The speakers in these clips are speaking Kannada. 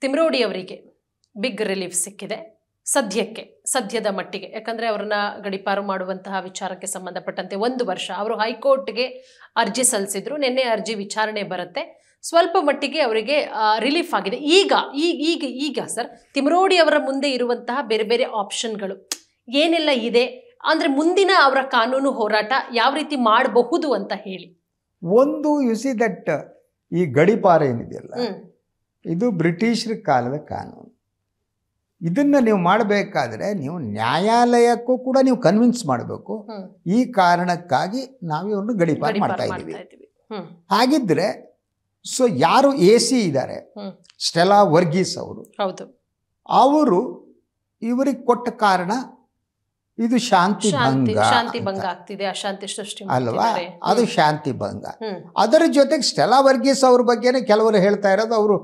ತಿಮ್ರೋಡಿ ಅವರಿಗೆ ಬಿಗ್ ರಿಲೀಫ್ ಸಿಕ್ಕಿದೆ ಸದ್ಯದ ಮಟ್ಟಿಗೆ. ಯಾಕಂದ್ರೆ ಅವರನ್ನ ಗಡಿಪಾರು ಮಾಡುವಂತಹ ವಿಚಾರಕ್ಕೆ ಸಂಬಂಧಪಟ್ಟಂತೆ 1 ವರ್ಷ ಅವರು ಹೈಕೋರ್ಟ್ಗೆ ಅರ್ಜಿ ಸಲ್ಲಿಸಿದ್ರು. ನಿನ್ನೆ ಅರ್ಜಿ ವಿಚಾರಣೆ ಬರುತ್ತೆ. ಸ್ವಲ್ಪ ಮಟ್ಟಿಗೆ ಅವರಿಗೆ ರಿಲೀಫ್ ಆಗಿದೆ. ಈಗ ಸರ್ ತಿಮ್ರೋಡಿ ಅವರ ಮುಂದೆ ಇರುವಂತಹ ಬೇರೆ ಬೇರೆ ಆಪ್ಷನ್ಗಳು ಏನೆಲ್ಲ ಇದೆ ಅಂದ್ರೆ ಮುಂದಿನ ಅವರ ಕಾನೂನು ಹೋರಾಟ ಯಾವ ರೀತಿ ಮಾಡಬಹುದು ಅಂತ ಹೇಳಿ. ಒಂದು ಯು ಸಿ ದಟ್ ಈ ಗಡಿಪಾರ ಏನಿದೆಯಲ್ಲ ಇದು ಬ್ರಿಟಿಷರ ಕಾಲದ ಕಾನೂನು. ಇದನ್ನು ನೀವು ಮಾಡಬೇಕಾದ್ರೆ ನೀವು ನ್ಯಾಯಾಲಯಕ್ಕೂ ಕೂಡ ನೀವು ಕನ್ವಿನ್ಸ್ ಮಾಡಬೇಕು. ಈ ಕಾರಣಕ್ಕಾಗಿ ನಾವು ಇವ್ರನ್ನ ಗಡಿಪಾರ ಮಾಡ್ತಾ ಇದ್ದೀವಿ. ಹಾಗಿದ್ರೆ ಸೊ ಯಾರು AC ಇದ್ದಾರೆ ಸ್ಟೆಲಾ ವರ್ಗೀಸ್ ಅವರು ಇವರಿಗೆ ಕೊಟ್ಟ ಕಾರಣ ಇದು ಶಾಂತಿ ಭಂಗ ಆಗ್ತಿದೆ, ಅಶಾಂತಿ ಸೃಷ್ಟಿ ಅಲ್ವಾ, ಅದು ಶಾಂತಿ ಭಂಗ. ಅದರ ಜೊತೆಗೆ ಸ್ಟೆಲಾ ವರ್ಗೀಸ್ ಅವ್ರ ಬಗ್ಗೆನೇ ಕೆಲವರು ಹೇಳ್ತಾ ಇರೋದು ಅವರು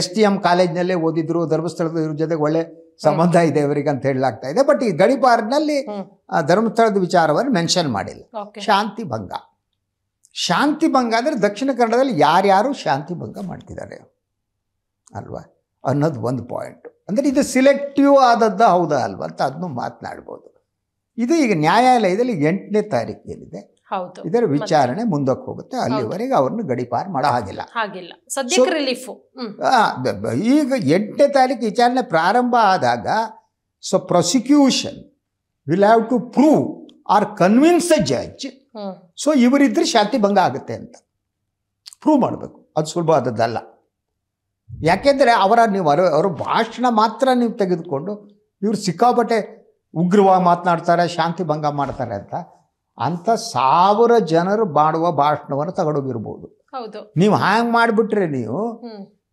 STM ಕಾಲೇಜ್ನಲ್ಲೇ ಓದಿದ್ರು, ಧರ್ಮಸ್ಥಳದ ಇವ್ರ ಜೊತೆಗೆ ಒಳ್ಳೆ ಸಂಬಂಧ ಇದೆ ಇವರಿಗೆ ಅಂತ ಹೇಳಲಾಗ್ತಾ ಇದೆ. ಬಟ್ ಈ ಗಡಿಪಾರಿನಲ್ಲಿ ಧರ್ಮಸ್ಥಳದ ವಿಚಾರವನ್ನು ಮೆನ್ಷನ್ ಮಾಡಿಲ್ಲ. ಶಾಂತಿ ಭಂಗ ಅಂದರೆ ದಕ್ಷಿಣ ಕನ್ನಡದಲ್ಲಿ ಯಾರ್ಯಾರು ಶಾಂತಿ ಭಂಗ ಮಾಡ್ತಿದ್ದಾರೆ ಅಲ್ವಾ ಅನ್ನೋದು ಒಂದು ಪಾಯಿಂಟ್. ಅಂದರೆ ಇದು ಸಿಲೆಕ್ಟಿವ್ ಆದದ್ದು ಹೌದಾ ಅಲ್ವಾ ಅಂತ ಅದನ್ನು ಮಾತನಾಡ್ಬೋದು. ಇದು ಈಗ ನ್ಯಾಯಾಲಯದಲ್ಲಿ 8ನೇ ತಾರೀಕು ಏನಿದೆ ಇದರ ವಿಚಾರಣೆ ಮುಂದಕ್ಕೆ ಹೋಗುತ್ತೆ. ಅಲ್ಲಿವರೆಗೆ ಅವ್ರನ್ನ ಗಡಿಪಾರು ಮಾಡೋ ಹಾಗಿಲ್ಲ. ಈಗ 8ನೇ ತಾರೀಕು ವಿಚಾರಣೆ ಪ್ರಾರಂಭ ಆದಾಗ so prosecution will have to prove or convince the judge so ಇವರಿದ್ರೆ ಶಾಂತಿ ಭಂಗ ಆಗುತ್ತೆ ಅಂತ ಪ್ರೂವ್ ಮಾಡಬೇಕು. ಅದು ಸುಲಭ ಆದದ್ದಲ್ಲ. ಯಾಕೆಂದರೆ ಅವರ ಭಾಷಣ ಮಾತ್ರ ನೀವು ತೆಗೆದುಕೊಂಡು ಇವರು ಸಿಕ್ಕಾಪಟ್ಟೆ ಉಗ್ರವಾಗಿ ಮಾತನಾಡ್ತಾರೆ, ಶಾಂತಿ ಭಂಗ ಮಾಡ್ತಾರೆ ಅಂತ 1000 ಜನರು ಮಾಡುವ ಭಾಷಣವನ್ನು ತಗೊಂಡೋಗಿರ್ಬೋದು. ನೀವು ಹ್ಯಾಂಗ್ ಮಾಡಿಬಿಟ್ರೆ ನೀವು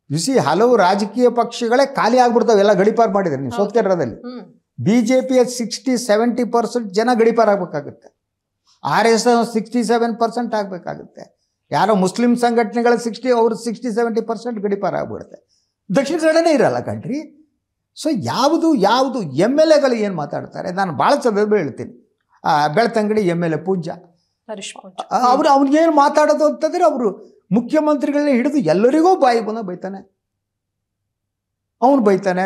ಬಿಸಿ ಹಲವು ರಾಜಕೀಯ ಪಕ್ಷಗಳೇ ಖಾಲಿ ಆಗ್ಬಿಡ್ತಾವೆ. ಎಲ್ಲ ಗಡಿಪಾರು ಮಾಡಿದ್ರೆ ನೀವು ಸೋತ್ಕೆರದಲ್ಲಿ BJP 60-70% ಜನ ಗಡಿಪಾರು ಆಗಬೇಕಾಗುತ್ತೆ. RSS 67% ಆಗಬೇಕಾಗುತ್ತೆ. ಯಾರೋ ಮುಸ್ಲಿಂ ಸಂಘಟನೆಗಳ 60-70% ಗಡಿಪಾರ ಆಗ್ಬಿಡುತ್ತೆ. ದಕ್ಷಿಣ ಕನ್ನಡನೇ ಇರಲ್ಲ ಕಂಟ್ರಿ. ಸೊ ಯಾವುದು MLAಗಳು ಏನು ಮಾತಾಡ್ತಾರೆ, ನಾನು ಭಾಳ ಸಂದರ್ಭ ಹೇಳ್ತೀನಿ. ಬೆಳ್ತಂಗಡಿ MLA ಪೂಜಾ ಅವ್ರಿಗೇನು ಮಾತಾಡೋದು ಅಂತಂದರೆ ಅವರು ಮುಖ್ಯಮಂತ್ರಿಗಳನ್ನ ಹಿಡಿದು ಎಲ್ಲರಿಗೂ ಬಾಯಿ ಬಂದ ಬೈತಾನೆ. ಅವನು ಬೈತಾನೆ.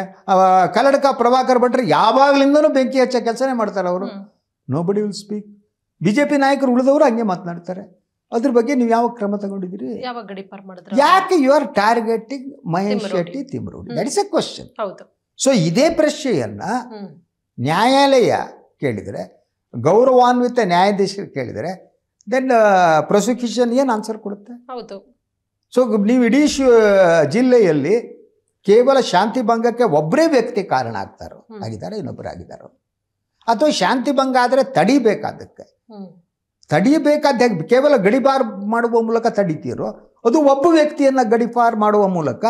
ಕಲ್ಲಡ್ಕ ಪ್ರಭಾಕರ್ ಭಟ್ರು ಯಾವಾಗಲಿಂದನೂ ಬೆಂಕಿ ಹಚ್ಚೋ ಕೆಲಸನೇ ಮಾಡ್ತಾರೆ ಅವರು. Nobody will speak. BJP ನಾಯಕರು ಉಳಿದವರು ಹಂಗೆ ಮಾತನಾಡ್ತಾರೆ. ಅದ್ರ ಬಗ್ಗೆ ನೀವು ಯಾವ ಕ್ರಮ ತಗೊಂಡಿದ್ದೀರಿ? ಯಾಕೆ you are targeting Mahesh Shetty Thimarodi? That is a question. So ಇದೇ ಪ್ರಶ್ನೆಯನ್ನ ನ್ಯಾಯಾಲಯ ಕೇಳಿದರೆ, ಗೌರವಾನ್ವಿತ ನ್ಯಾಯಾಧೀಶರು ಕೇಳಿದರೆ, ದೆನ್ ಪ್ರಾಸಿಕ್ಯೂಷನ್ ಏನು ಆನ್ಸರ್ ಕೊಡುತ್ತೆ? ಸೊ ನೀವು ಇಡೀ ಜಿಲ್ಲೆಯಲ್ಲಿ ಕೇವಲ ಶಾಂತಿ ಭಂಗಕ್ಕೆ ಒಬ್ಬರೇ ವ್ಯಕ್ತಿ ಕಾರಣ ಆಗಿದ್ದಾರೆ, ಇನ್ನೊಬ್ಬರು ಆಗಿದ್ದಾರೆ. ಅಥವಾ ಶಾಂತಿ ಭಂಗ ಆದರೆ ತಡಿಬೇಕಾದಕ್ಕೆ ಕೇವಲ ಗಡಿಪಾರು ಮಾಡುವ ಮೂಲಕ ತಡಿತೀರೋ, ಅದು ಒಬ್ಬ ವ್ಯಕ್ತಿಯನ್ನು ಗಡಿಪಾರು ಮಾಡುವ ಮೂಲಕ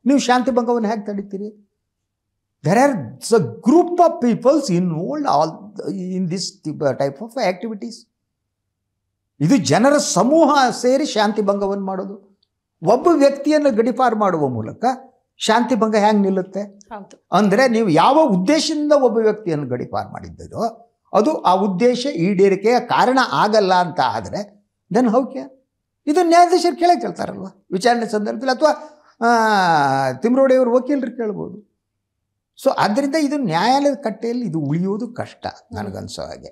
ನೀವು ಶಾಂತಿ ಭಂಗವನ್ನು ಹೇಗೆ ತಡಿತೀರಿ? There are a group of peoples involved in this type of activities. ಇದು ಜನರ ಸಮೂಹ ಸೇರಿ ಶಾಂತಿ ಭಂಗವನ್ನು ಮಾಡೋದು. ಒಬ್ಬ ವ್ಯಕ್ತಿಯನ್ನು ಗಡಿಪಾರು ಮಾಡುವ ಮೂಲಕ ಶಾಂತಿ ಭಂಗ ಹೆಂಗೆ ನಿಲ್ಲುತ್ತೆ? ಅಂದರೆ ನೀವು ಯಾವ ಉದ್ದೇಶದಿಂದ ಒಬ್ಬ ವ್ಯಕ್ತಿಯನ್ನು ಗಡಿಪಾರು ಮಾಡಿದ್ದೀರೋ ಅದು ಆ ಉದ್ದೇಶ ಈಡೇರಿಕೆಯ ಕಾರಣ ಆಗಲ್ಲ ಅಂತ ಆದರೆ ದೆನ್ ಹೌ ಕ್ಯಾನ್? ಇದು ನ್ಯಾಯಾಧೀಶರು ಕೇಳ್ತಾರಲ್ವ ವಿಚಾರಣೆ ಸಂದರ್ಭದಲ್ಲಿ, ಅಥವಾ ತಿಮ್ರೋಡಿಯವರು ವಕೀಲರು ಕೇಳ್ಬೋದು. ಸೊ ಅದರಿಂದ ಇದು ನ್ಯಾಯಾಲಯದ ಕಟ್ಟೆಯಲ್ಲಿ ಇದು ಉಳಿಯುವುದು ಕಷ್ಟ ನನಗನ್ಸೋ ಹಾಗೆ.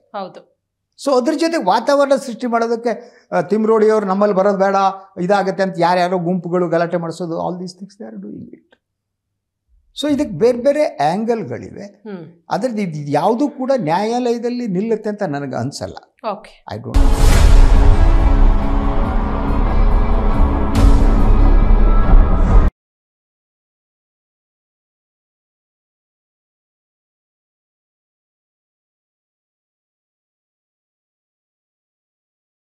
ಸೊ ಅದ್ರ ಜೊತೆ ವಾತಾವರಣ ಸೃಷ್ಟಿ ಮಾಡೋದಕ್ಕೆ ತಿಮ್ರೋಡಿಯವರು ನಮ್ಮಲ್ಲಿ ಬರೋದು ಬೇಡ, ಇದಾಗುತ್ತೆ ಅಂತ ಯಾರ್ಯಾರೋ ಗುಂಪುಗಳು ಗಲಾಟೆ ಮಾಡಿಸೋದು, all these things they are doing it. So ಇದಕ್ಕೆ ಬೇರೆ ಬೇರೆ ಆ್ಯಂಗಲ್ಗಳಿವೆ. ಅದರದ್ದು ಇದು ಯಾವುದೂ ಕೂಡ ನ್ಯಾಯಾಲಯದಲ್ಲಿ ನಿಲ್ಲುತ್ತೆ ಅಂತ ನನಗೆ ಅನಿಸಲ್ಲ. I don't know.